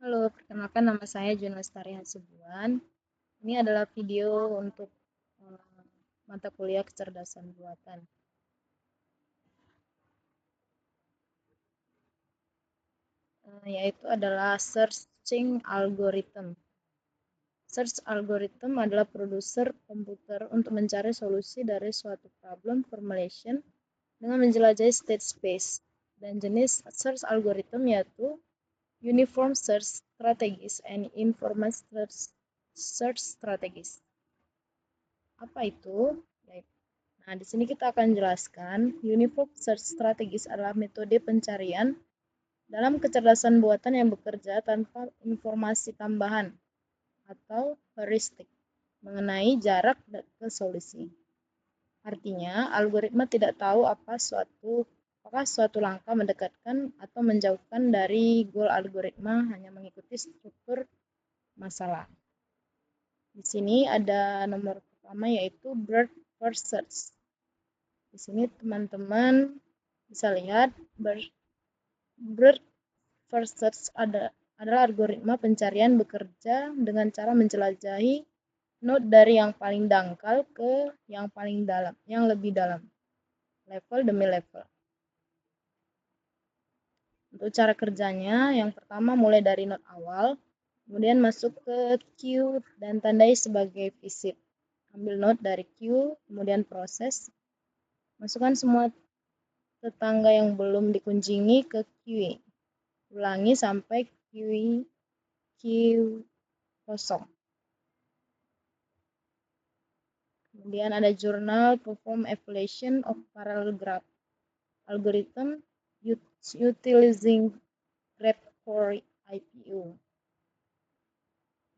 Halo, perkenalkan nama saya Jun Lestari Hasibuan. Ini adalah video untuk mata kuliah kecerdasan buatan, yaitu adalah searching algorithm. Search algorithm adalah produser komputer untuk mencari solusi dari suatu problem formulation dengan menjelajahi state space. Dan jenis search algorithm yaitu uniform search strategies and informal search strategies. Apa itu? Nah, di sini kita akan jelaskan uniform search strategies adalah metode pencarian dalam kecerdasan buatan yang bekerja tanpa informasi tambahan atau heuristik mengenai jarak ke solusi. Artinya, algoritma tidak tahu apakah suatu langkah mendekatkan atau menjauhkan dari goal. Algoritma hanya mengikuti struktur masalah. Di sini ada nomor pertama yaitu breadth first search. Di sini teman-teman bisa lihat breadth first search adalah algoritma pencarian bekerja dengan cara menjelajahi node dari yang paling dangkal ke yang paling dalam, yang lebih dalam, level demi level. Untuk cara kerjanya, yang pertama mulai dari node awal, kemudian masuk ke queue dan tandai sebagai visit. Ambil node dari queue, kemudian proses, masukkan semua tetangga yang belum dikunjungi ke queue. Ulangi sampai queue kosong. Kemudian ada jurnal perform evaluation of parallel graph algorithm utilizing graph core IPU.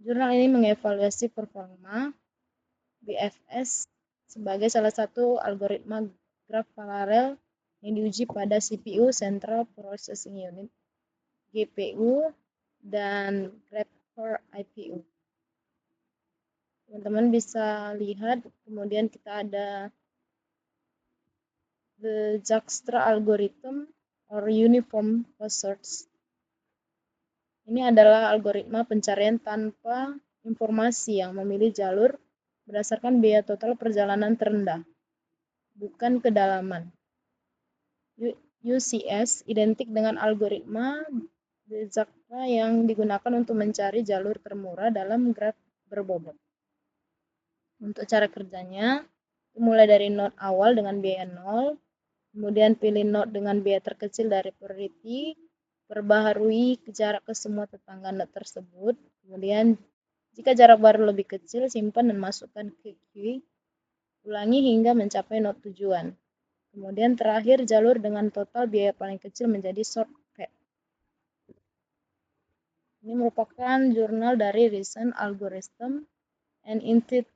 Jurnal ini mengevaluasi performa BFS sebagai salah satu algoritma graph paralel yang diuji pada CPU Central Processing Unit GPU dan graph core IPU. Teman-teman bisa lihat, kemudian kita ada the Dijkstra algorithm or uniform search. Ini adalah algoritma pencarian tanpa informasi yang memilih jalur berdasarkan biaya total perjalanan terendah, bukan kedalaman. UCS identik dengan algoritma Dijkstra yang digunakan untuk mencari jalur termurah dalam graf berbobot. Untuk cara kerjanya, mulai dari node awal dengan biaya 0, kemudian pilih node dengan biaya terkecil dari priority, perbaharui jarak ke semua tetangga node tersebut, kemudian jika jarak baru lebih kecil, simpan dan masukkan ke queue, ulangi hingga mencapai node tujuan. Kemudian terakhir jalur dengan total biaya paling kecil menjadi shortcut. Ini merupakan jurnal dari recent algorithm and intuitive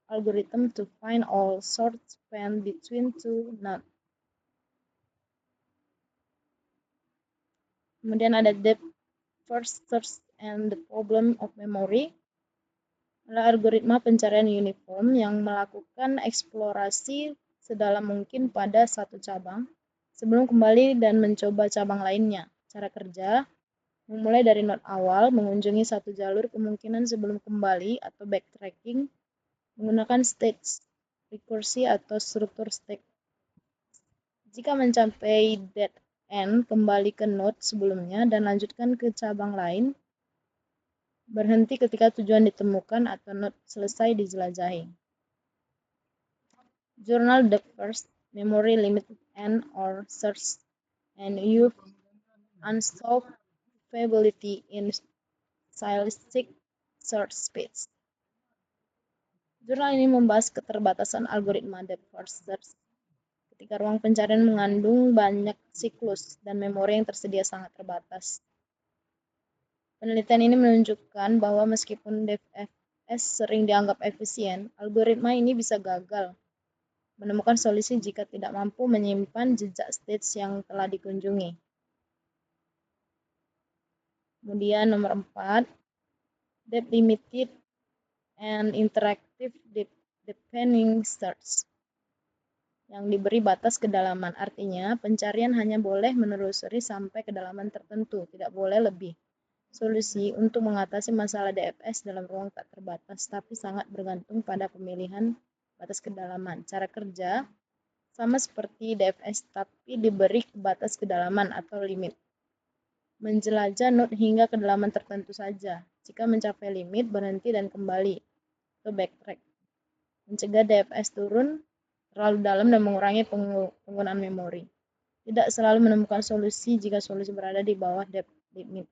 algorithm to find all short span between two nodes. Kemudian ada depth first search and the problem of memory. Adalah algoritma pencarian uniform yang melakukan eksplorasi sedalam mungkin pada satu cabang sebelum kembali dan mencoba cabang lainnya. Cara kerja, memulai dari node awal, mengunjungi satu jalur kemungkinan sebelum kembali atau backtracking, menggunakan stage rekursi atau struktur stack. Jika mencapai dead end, kembali ke node sebelumnya dan lanjutkan ke cabang lain. Berhenti ketika tujuan ditemukan atau node selesai dijelajahi. Journal depth first, memory limited end or search, and youth unsolvability in stylistic search space. Jurnal ini membahas keterbatasan algoritma depth first search ketika ruang pencarian mengandung banyak siklus dan memori yang tersedia sangat terbatas. Penelitian ini menunjukkan bahwa meskipun DFS sering dianggap efisien, algoritma ini bisa gagal menemukan solusi jika tidak mampu menyimpan jejak stage yang telah dikunjungi. Kemudian nomor 4, depth limited and interactive depending search yang diberi batas kedalaman. Artinya, pencarian hanya boleh menelusuri sampai kedalaman tertentu, tidak boleh lebih. solusi untuk mengatasi masalah DFS dalam ruang tak terbatas, tapi sangat bergantung pada pemilihan batas kedalaman. Cara kerja sama seperti DFS, tapi diberi batas kedalaman atau limit. Menjelajah node hingga kedalaman tertentu saja. Jika mencapai limit, berhenti dan kembali atau backtrack. Mencegah DFS turun terlalu dalam dan mengurangi penggunaan memori. Tidak selalu menemukan solusi jika solusi berada di bawah depth limit.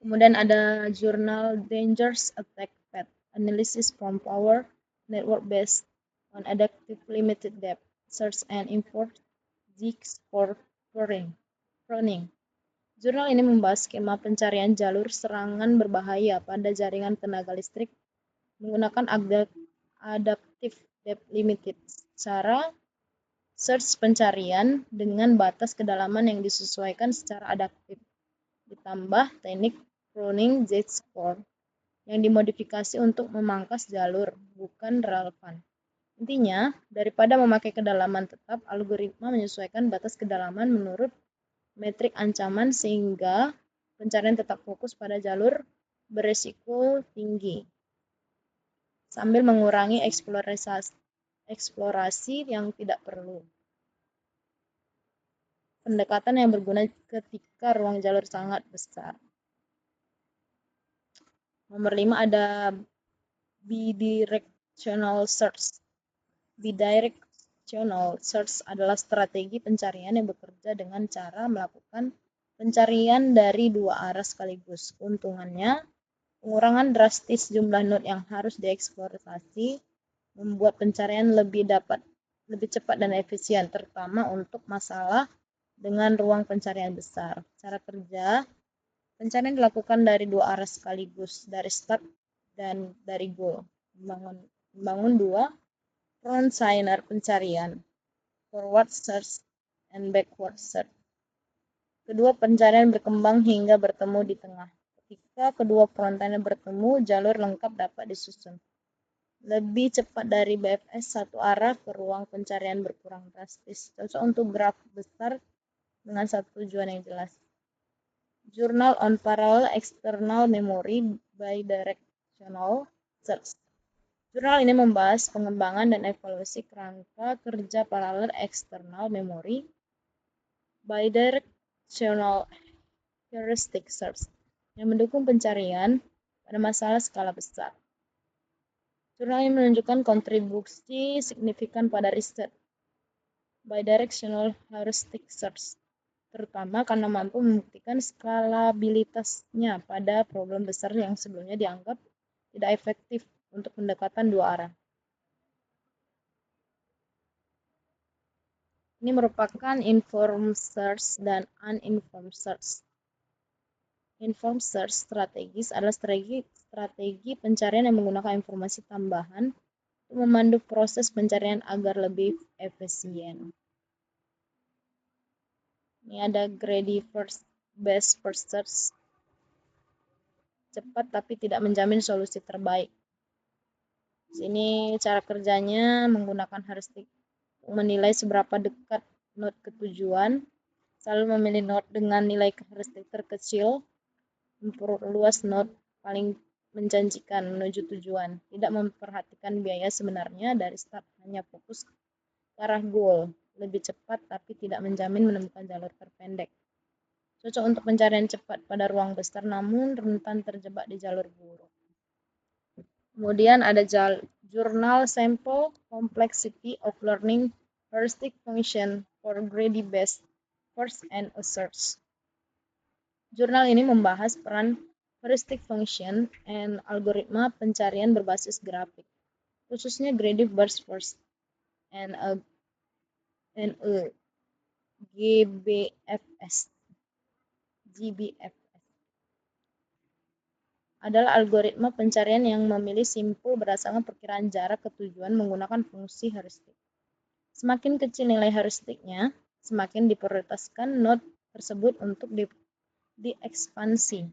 Kemudian ada jurnal Dangerous Attack Path Analysis from Power Network Based on Adaptive Limited Depth Search and Import Jigs for Pruning. Jurnal ini membahas skema pencarian jalur serangan berbahaya pada jaringan tenaga listrik menggunakan Adaptive Depth Limited. Cara search pencarian dengan batas kedalaman yang disesuaikan secara adaptif, ditambah teknik pruning Z-score yang dimodifikasi untuk memangkas jalur, bukan relevan. Intinya, daripada memakai kedalaman tetap, algoritma menyesuaikan batas kedalaman menurut metrik ancaman sehingga pencarian tetap fokus pada jalur beresiko tinggi, sambil mengurangi eksplorasi yang tidak perlu. Pendekatan yang berguna ketika ruang jalur sangat besar. Nomor 5 ada bidirectional search. Bidirectional search adalah strategi pencarian yang bekerja dengan cara melakukan pencarian dari dua arah sekaligus. Keuntungannya, pengurangan drastis jumlah node yang harus dieksplorasi, membuat pencarian lebih cepat dan efisien, terutama untuk masalah dengan ruang pencarian besar. Cara kerja, pencarian dilakukan dari dua arah sekaligus, dari start dan dari goal. Membangun dua frontliner pencarian, forward search and backward search. Kedua pencarian berkembang hingga bertemu di tengah. Ketika kedua frontliner bertemu, jalur lengkap dapat disusun. Lebih cepat dari BFS satu arah ke ruang pencarian berkurang drastis. Cocok untuk graf besar dengan satu tujuan yang jelas. Journal on Parallel External Memory Bidirectional Search. Jurnal ini membahas pengembangan dan evaluasi kerangka kerja paralel eksternal memori bidirectional heuristic search yang mendukung pencarian pada masalah skala besar. Jurnal ini menunjukkan kontribusi signifikan pada riset bidirectional heuristic search, terutama karena mampu membuktikan skalabilitasnya pada problem besar yang sebelumnya dianggap tidak efektif untuk pendekatan dua arah. Ini merupakan informed search dan uninformed search. Informed search strategis adalah strategi pencarian yang menggunakan informasi tambahan untuk memandu proses pencarian agar lebih efisien. Ini ada greedy best first search. Cepat tapi tidak menjamin solusi terbaik. Sini cara kerjanya menggunakan heuristik untuk menilai seberapa dekat node ke tujuan, selalu memilih node dengan nilai heuristik terkecil, memperluas node paling menjanjikan menuju tujuan, tidak memperhatikan biaya sebenarnya dari start, hanya fokus ke arah goal, lebih cepat tapi tidak menjamin menemukan jalur terpendek. Cocok untuk pencarian cepat pada ruang besar namun rentan terjebak di jalur buruk. Kemudian ada jurnal Sample Complexity of Learning Heuristic Function for Greedy Best First and a Search. Jurnal ini membahas peran heuristic function and algoritma pencarian berbasis grafik, khususnya greedy burst first and a GBFS adalah algoritma pencarian yang memilih simpul berdasarkan perkiraan jarak ke tujuan menggunakan fungsi heuristik. Semakin kecil nilai heuristiknya, semakin diprioritaskan node tersebut untuk diekspansi.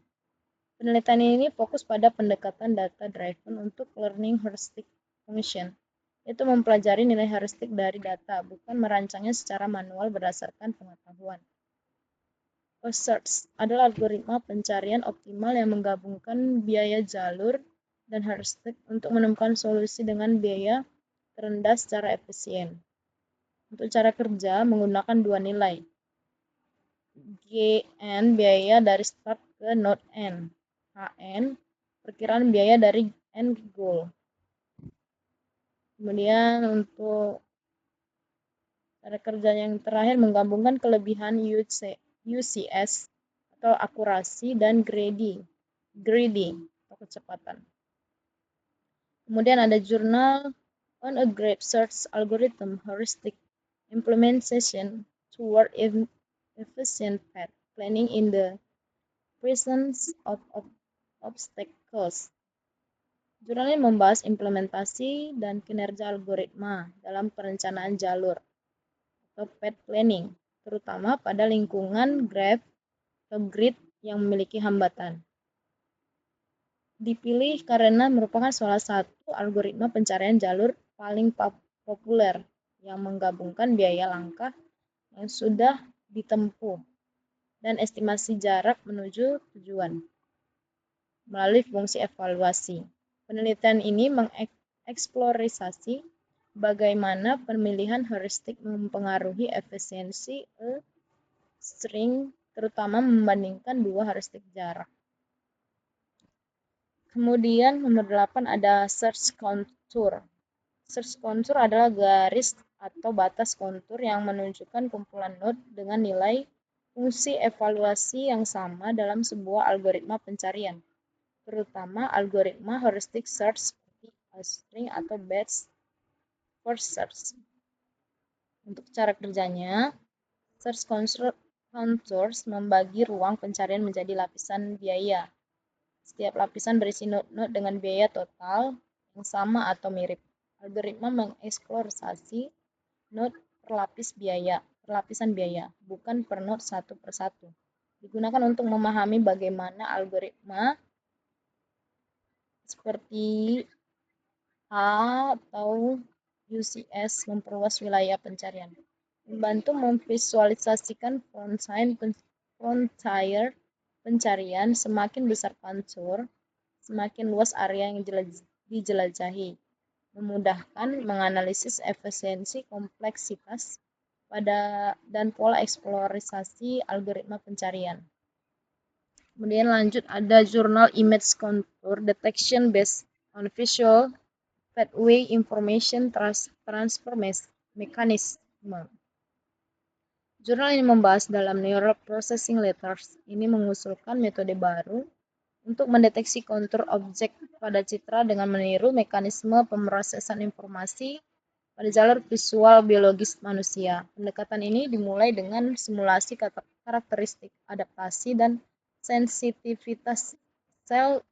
Penelitian ini fokus pada pendekatan data-driven untuk learning heuristic function, yaitu mempelajari nilai heuristik dari data, bukan merancangnya secara manual berdasarkan pengetahuan. A search adalah algoritma pencarian optimal yang menggabungkan biaya jalur dan heuristik untuk menemukan solusi dengan biaya terendah secara efisien. Untuk cara kerja menggunakan dua nilai, Gn biaya dari start ke node n, Hn perkiraan biaya dari n goal. Kemudian untuk cara kerja yang terakhir menggabungkan kelebihan UCS atau akurasi dan greedy atau kecepatan. Kemudian ada jurnal on a graph search algorithm heuristic implementation toward efficient path planning in the presence of obstacles. Jurnal ini membahas implementasi dan kinerja algoritma dalam perencanaan jalur atau path planning, terutama pada lingkungan graph atau grid yang memiliki hambatan. Dipilih karena merupakan salah satu algoritma pencarian jalur paling populer yang menggabungkan biaya langkah yang sudah ditempuh dan estimasi jarak menuju tujuan melalui fungsi evaluasi. Penelitian ini mengeksplorasi bagaimana pemilihan heuristik mempengaruhi efisiensi string, terutama membandingkan dua heuristik jarak. Kemudian nomor 8 ada search contour. Search contour adalah garis atau batas kontur yang menunjukkan kumpulan node dengan nilai fungsi evaluasi yang sama dalam sebuah algoritma pencarian, terutama algoritma heuristic search seperti string atau best first search. Untuk cara kerjanya, search contours membagi ruang pencarian menjadi lapisan biaya. Setiap lapisan berisi node-node dengan biaya total yang sama atau mirip. Algoritma mengeksplorasi node per lapisan biaya, bukan per node satu per satu. Digunakan untuk memahami bagaimana algoritma seperti A atau UCS memperluas wilayah pencarian. Membantu memvisualisasikan frontier pencarian. Semakin besar contour, semakin luas area yang dijelajahi, memudahkan menganalisis efisiensi, kompleksitas, dan pola eksplorasi algoritma pencarian. Kemudian lanjut ada jurnal image contour detection based on visual pathway information transfer mechanism. Jurnal ini membahas dalam neural processing letters. Ini mengusulkan metode baru untuk mendeteksi kontur objek pada citra dengan meniru mekanisme pemrosesan informasi pada jalur visual biologis manusia. Pendekatan ini dimulai dengan simulasi karakteristik, adaptasi, dan sensitivitas sel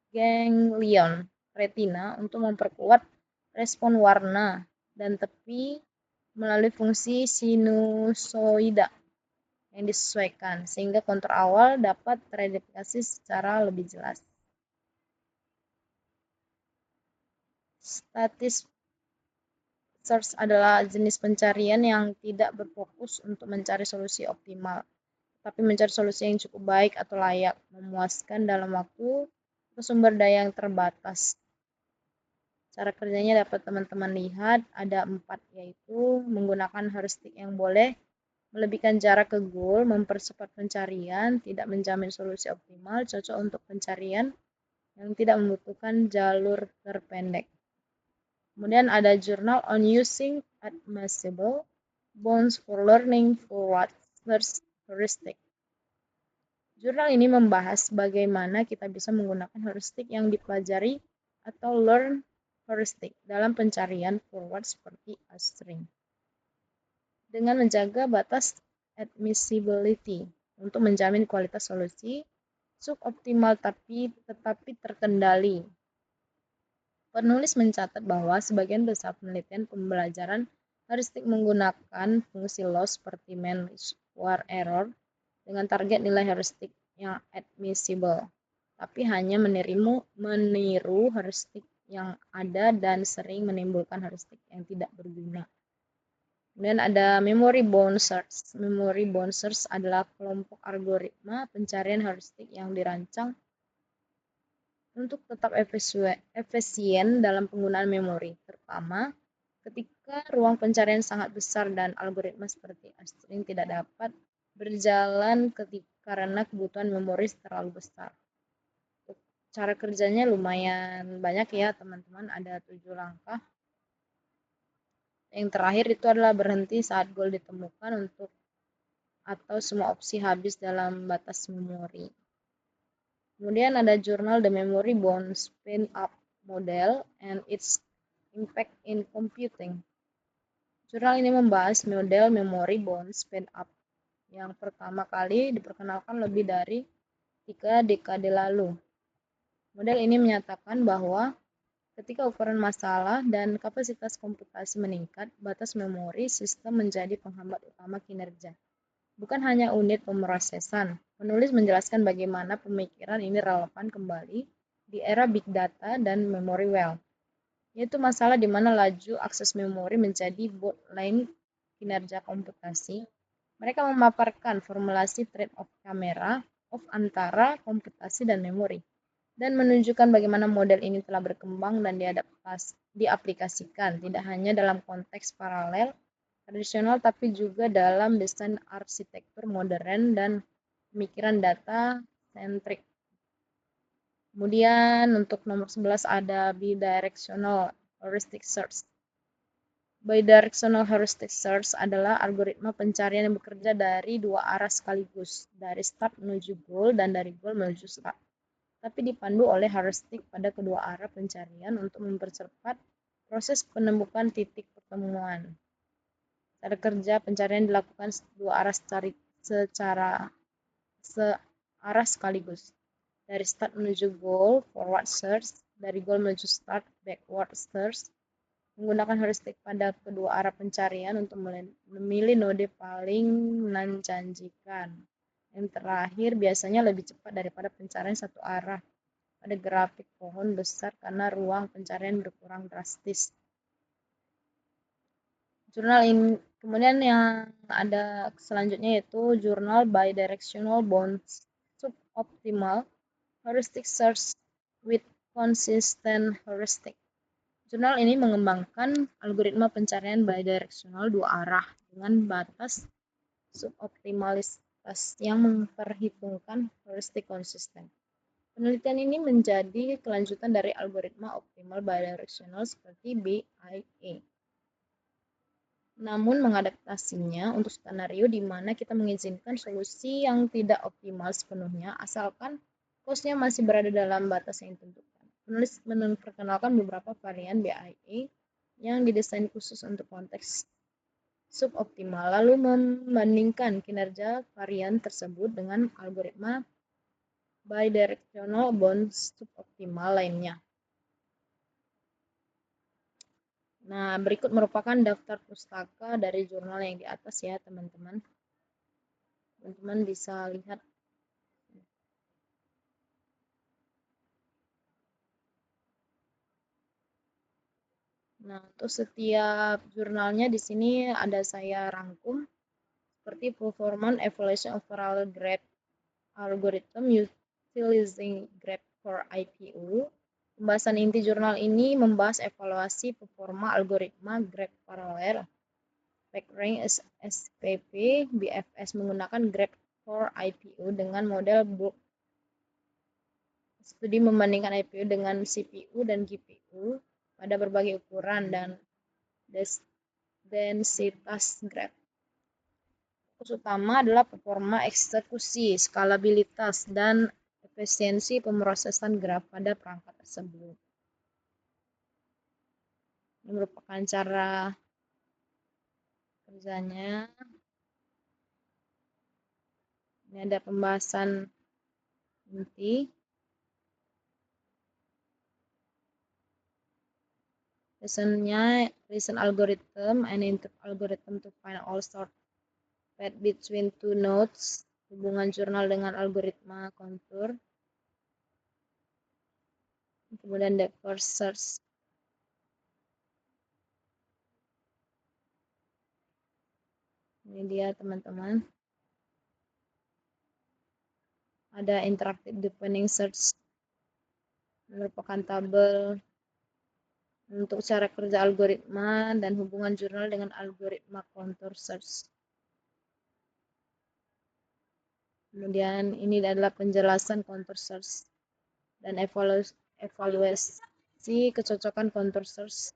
ganglion retina untuk memperkuat respon warna dan tepi melalui fungsi sinusoida yang disesuaikan, sehingga kontur awal dapat teridentifikasi secara lebih jelas. Static search adalah jenis pencarian yang tidak berfokus untuk mencari solusi optimal, tapi mencari solusi yang cukup baik atau layak, memuaskan dalam waktu atau sumber daya yang terbatas. Cara kerjanya dapat teman-teman lihat, ada 4, yaitu menggunakan heuristik yang boleh melebihkan jarak ke goal, mempercepat pencarian, tidak menjamin solusi optimal, cocok untuk pencarian yang tidak membutuhkan jalur terpendek. Kemudian ada Journal on Using Admissible Bounds for Learning Forward Search Heuristic. Jurnal ini membahas bagaimana kita bisa menggunakan heuristik yang dipelajari atau learn heuristic dalam pencarian forward seperti a string, dengan menjaga batas admissibility untuk menjamin kualitas solusi suboptimal tetapi terkendali. Penulis mencatat bahwa sebagian besar penelitian pembelajaran heuristik menggunakan fungsi loss seperti mean square error dengan target nilai heuristik yang admissible, tapi hanya meniru heuristik yang ada dan sering menimbulkan heuristik yang tidak berguna. Kemudian ada memory bound search. Memory bound search adalah kelompok algoritma pencarian heuristik yang dirancang untuk tetap efisien dalam penggunaan memori, terutama ketika ruang pencarian sangat besar dan algoritma seperti string tidak dapat berjalan karena kebutuhan memori terlalu besar. Cara kerjanya lumayan banyak ya teman-teman, ada 7 langkah. Yang terakhir itu adalah berhenti saat goal ditemukan atau semua opsi habis dalam batas memori. Kemudian ada jurnal The Memory Bound Spin-up Model and its Impact in Computing. Jurnal ini membahas model memory bound spin-up yang pertama kali diperkenalkan lebih dari 3 dekade lalu. Model ini menyatakan bahwa ketika ukuran masalah dan kapasitas komputasi meningkat, batas memori sistem menjadi penghambat utama kinerja. Bukan hanya unit pemrosesan. Penulis menjelaskan bagaimana pemikiran ini relevan kembali di era big data dan memory well, yaitu masalah di mana laju akses memori menjadi bottleneck kinerja komputasi. Mereka memaparkan formulasi trade-off kamera antara komputasi dan memori, dan menunjukkan bagaimana model ini telah berkembang dan diaplikasikan tidak hanya dalam konteks paralel tradisional tapi juga dalam desain arsitektur modern dan pemikiran data centric. Kemudian untuk nomor 11 ada bidirectional heuristic search. Bidirectional heuristic search adalah algoritma pencarian yang bekerja dari dua arah sekaligus, dari start menuju goal dan dari goal menuju start, tapi dipandu oleh heuristik pada kedua arah pencarian untuk mempercepat proses penemukan titik pertemuan. Cara kerja pencarian dilakukan dua arah searah sekaligus. Dari start menuju goal, forward search. Dari goal menuju start, backward search. Menggunakan heuristik pada kedua arah pencarian untuk memilih node paling menjanjikan. Yang terakhir biasanya lebih cepat daripada pencarian satu arah pada grafik pohon besar karena ruang pencarian berkurang drastis. Jurnal ini kemudian yang ada selanjutnya yaitu jurnal bidirectional bound suboptimal heuristic search with consistent heuristic. Jurnal ini mengembangkan algoritma pencarian bidirectional dua arah dengan batas suboptimalitas yang memperhitungkan heuristik konsisten. Penelitian ini menjadi kelanjutan dari algoritma optimal bidirectional seperti BIA. Namun mengadaptasinya untuk skenario di mana kita mengizinkan solusi yang tidak optimal sepenuhnya asalkan cost-nya masih berada dalam batas yang ditentukan. Penulis memperkenalkan beberapa varian BIA yang didesain khusus untuk konteks suboptimal, lalu membandingkan kinerja varian tersebut dengan algoritma bidirectional bound suboptimal lainnya. Nah, berikut merupakan daftar pustaka dari jurnal yang di atas ya, teman-teman. Teman-teman bisa lihat. Nah, untuk setiap jurnalnya di sini ada saya rangkum seperti Performance Evaluation Overall Graph Algorithm Utilizing Graph for IPU. Pembahasan inti jurnal ini membahas evaluasi performa algoritma graph paralel PageRank SPP BFS menggunakan graph for IPU dengan model bulk. Studi membandingkan IPU dengan CPU dan GPU pada berbagai ukuran dan densitas graph. Fokus utama adalah performa eksekusi, skalabilitas, dan efisiensi pemrosesan graf pada perangkat tersebut. Ini merupakan cara kerjanya. Ini ada pembahasan inti. Reason algorithm and interrupt algorithm to find all sort path between two nodes. Hubungan jurnal dengan algoritma kontur. Kemudian depth search. Ini dia teman-teman. Ada interactive deepening search, merupakan tabel untuk cara kerja algoritma dan hubungan jurnal dengan algoritma contour search. Kemudian ini adalah penjelasan contour search dan evaluasi kecocokan contour search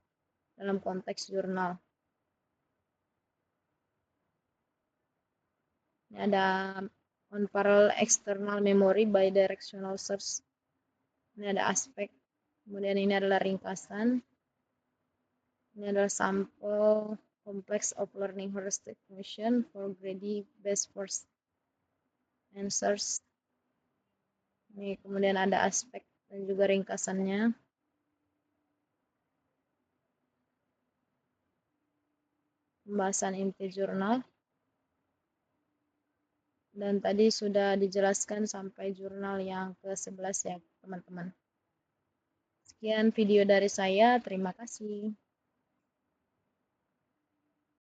dalam konteks jurnal. Ini ada unparalleled external memory bidirectional search. Ini ada aspek. Kemudian ini adalah ringkasan. Ini adalah sampel complex of learning heuristic function for greedy best first answers. Ini kemudian ada aspek dan juga ringkasannya. Pembahasan inti jurnal. Dan tadi sudah dijelaskan sampai jurnal yang ke-11 ya teman-teman. Sekian video dari saya, terima kasih.